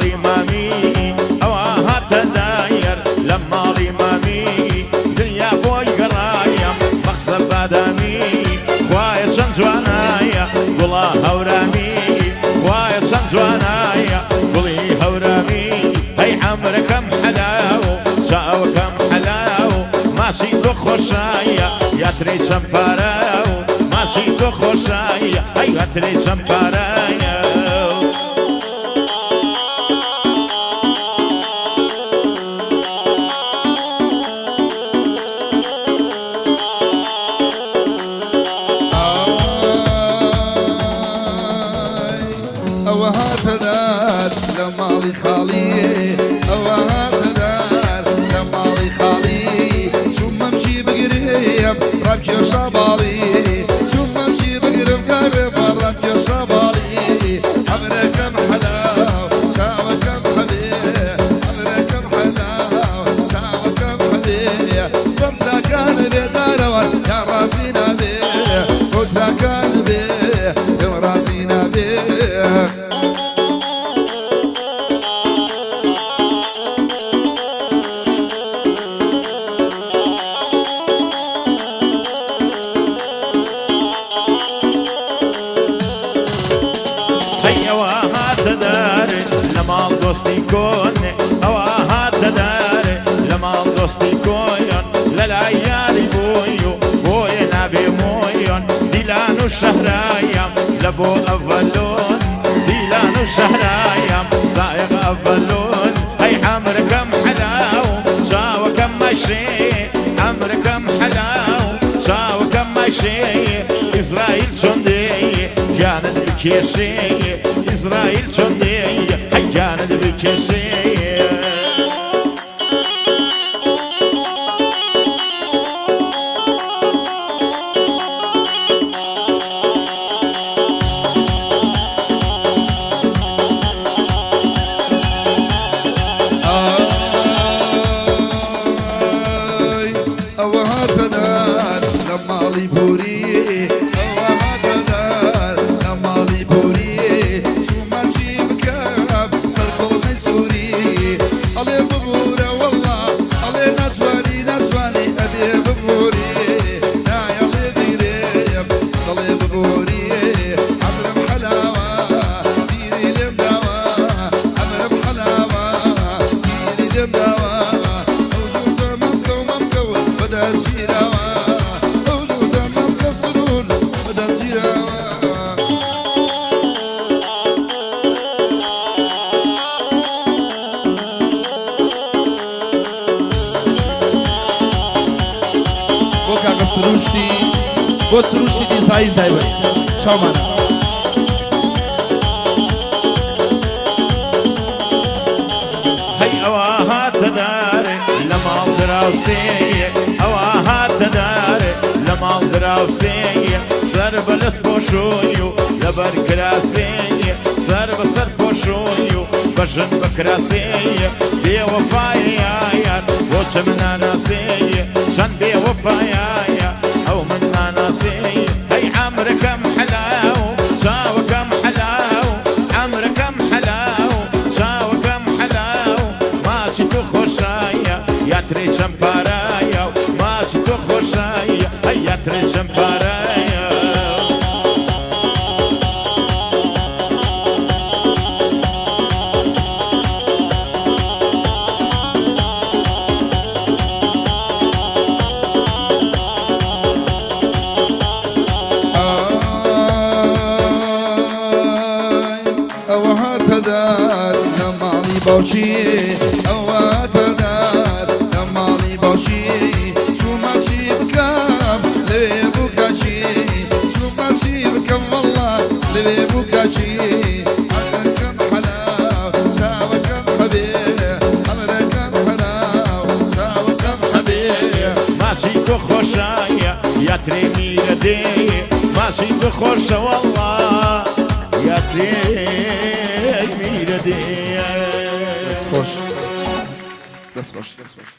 ماڵی مامی ئەوە هاتە دایر لە ماڵی مامی دنیا بۆی گەڕایە مەخسە بادامی خوایە چەند جوانایە گوڵە هەورامی خوایە چەند جوانایە گوڵی هەورامی هەی عەمرەکەم حەلاو چاوەکەم حەلاو ماچی تۆ خۆشایە یاترەی چەند پارە و ماچی تۆ خۆشایە هەی یاترەی چەند پارایە ئەوە هاتە دار لە ماڵی خاڵی ئەوە هاتە دار لە ماڵی خاڵی چوون مەمشی بگرێم ڕام کێشە باڵی چوون مەمشی بگرم کارم ڕام کێشە باڵی ئەمرەکەم حەلاو چاوەکەم حەبێ ئەمرەکەم حەلاو چاوەکەم حەبێ بەم داکانە بێدارەوە یا ڕازی نابێ بۆ داکانە بێ دەم ڕازی نابێ ئەوە هاتە دارێ لە ماڵ دۆستی کۆنێ ئەوە هاتە دارێ لە ماڵ دۆستی کۆیان لە لای یاری بۆی و بۆیە نابێ مۆیان دیلان و شەهرایام لە بۆ ئەڤەلۆن دیلان و شەهرایام زایق ئەڤەلۆن ئەی عەمرەکەم حەلاو چاوەکەم مەشێ عەمرەکەم حەلاو چاوەکەم مەشێ ئیزرائیل چۆن دێیە گیانت بکێشێ ئیزرائیل چۆن دێیە هەی گیانت بکێشێ ئەوە هاتە دار لە ماڵی بوری ئەوە هاتە دار لە ماڵی بوری چوومەچی بکەم سەر کۆڵمەی سووری ئەڵێ ببوورە وەڵڵا ئەڵێ ناتوانی ناتوانی ئەبێ ببووری نایەڵێ دیرێم دەڵێ ببووری ئەمرم حەلاوە دیری لێم داوە ئەمرم حەلاوە دیری لێم داوە بۆ سروشتی دیزاین تایبەت چاومانە هەی ئەوە هاتە دارێ لە ماڵ دراوسێیە ئەوە هاتە دارێ لە ماڵ دراوسێیە سەر بەلەست پۆشۆی و لەبەر کراسێیە سەر بەسەر پۆشۆی و بەژن بە کراسێیە بێوەفایە یار بۆ چە من ناناسێیە چەند بێوەفایە ئەو من ناناسێیە هەی عەمرەکەم حەلاو چاوەکەم حەلاو عەمرەکەم حەلاو چاوەکەم حەلاو ماچی تۆ خۆشایە یاترێ چەند پارایە ماچی تۆ خۆشایە هەی یاترێ چەند پارایە ئەوە هاتە دار لە ماڵی باوچی ئەوە هاتە دار لە ماڵی باوچی چوومەچی بکەم لەوێ بوو کاچی چوومەچی بکەم وەڵڵا لەوێ بوو کاچی ئەمرەکەم حەلاو چاوەکەم حەبێ ئەمرەکەم حەلاو چاوەکەم حەبێ ماچی تۆ خۆشایە یاترێ میرە دێیە ماچی تۆ خۆشە وەڵڵا یاترێ میرە دێیە دەست خۆش دەست خۆش